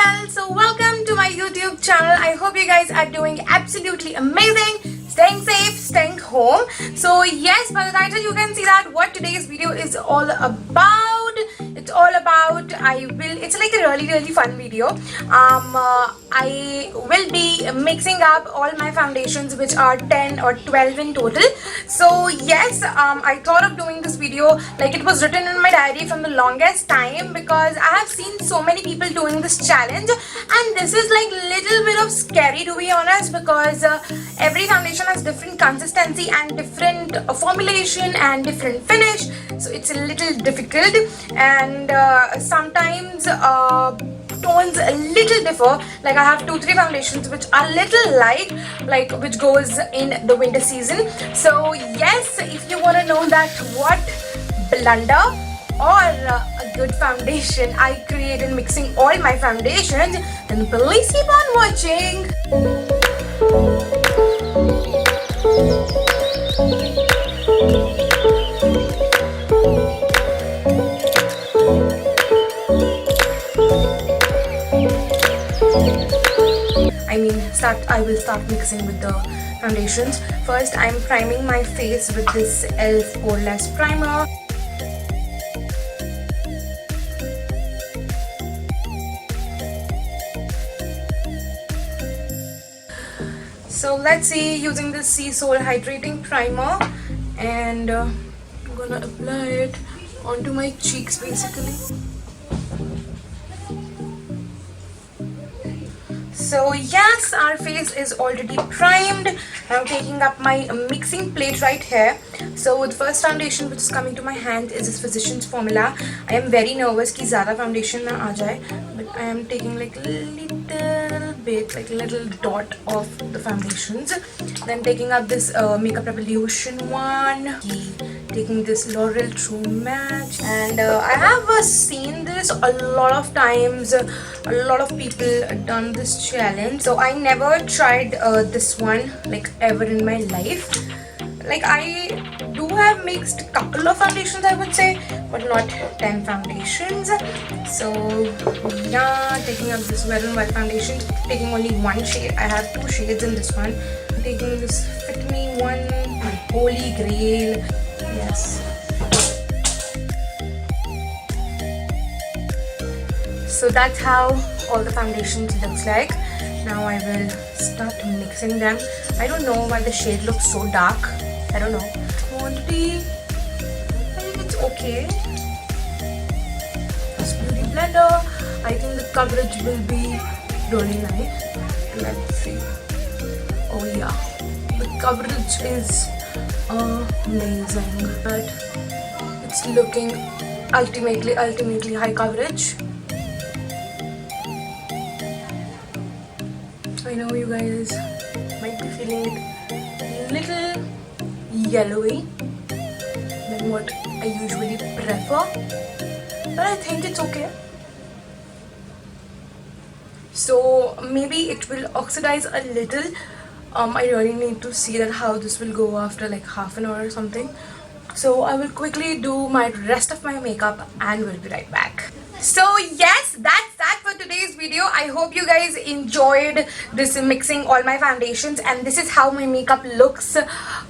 well, so welcome to my YouTube channel. I hope you guys are doing absolutely amazing, staying safe, staying home. So yes, by the title you can see that what today's video is all about. It's all about, it's like a really fun video. I will be mixing up all my foundations, which are 10 or 12 in total. So yes, I thought of doing this video, like it was written in my diary from the longest time, because I have seen so many people doing this challenge, and this is like little bit of scary, to be honest, because every foundation has different consistency and different formulation and different finish, so it's a little difficult, and sometimes tones a little differ. Like I have 2-3 foundations which are little light, like which goes in the winter season. So yes, if you want to know that what blunder or a good foundation I create in mixing all my foundations, then please keep on watching. I will start mixing with the foundations. First, I'm priming my face with this e.l.f. Poreless primer. So let's see, using this Sea Soul Hydrating Primer, and I'm gonna apply it onto my cheeks basically. So yes, our face is already primed. I'm taking up my mixing plate right here. So the first foundation which is coming to my hand is this Physicians Formula. I am very nervous कि ज़्यादा foundation ना आ जाए, but I am taking like little bit, like a little dot of the foundations. Then taking up this Makeup Revolution one. Taking this L'Oreal True Match, and I have seen this a lot of times. A lot of people done this challenge, so I never tried this one like ever in my life. Like I do have mixed a couple of foundations, I would say, but not 10 foundations. So yeah, taking up this Wet n Wild foundation, taking only one shade. I have 2 shades in this one. Taking this Fit Me one, my Holy Grail. Yes. So that's how all the foundations looks like. Now I will start mixing them. I don't know why the shade looks so dark. I don't know. Quantity, I think it's okay. This Beauty Blender, I think the coverage will be really nice. Let's see. Oh yeah, the coverage is amazing, but it's looking ultimately high coverage. I know you guys might be feeling it a little yellowy than what I usually prefer, but I think it's okay. So maybe it will oxidize a little. I really need to see that how this will go after like half an hour or something. So I will quickly do my rest of my makeup and we'll be right back. So yes, that's that for today's video. I hope you guys enjoyed this mixing all my foundations, and this is how my makeup looks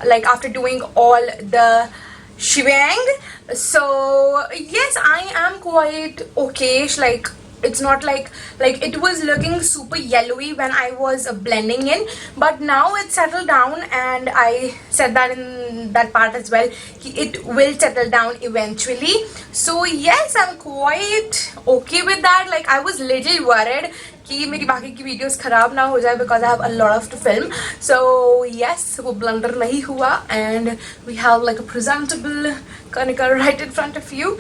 like after doing all the shebang. So yes, I am quite okayish. Like it's not like it was looking super yellowy when I was blending in, but now it's settled down, and I said that in that part as well, it will settle down eventually. So yes, I'm quite okay with that. Like I was little worried कि मेरी बाकी की videos खराब ना हो जाए because I have a lot of to film. So yes, वो blunder नहीं हुआ, and we have like a presentable Kanika right in front of you.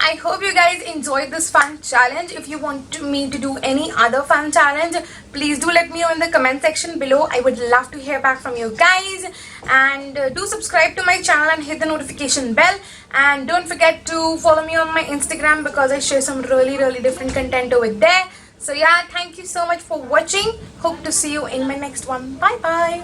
I hope you guys enjoyed this fun challenge. If you want me to do any other fun challenge, please do let me know in the comment section below. I would love to hear back from you guys. And do subscribe to my channel and hit the notification bell. And don't forget to follow me on my Instagram, because I share some really different content over there. So yeah, thank you so much for watching. Hope to see you in my next one. Bye bye.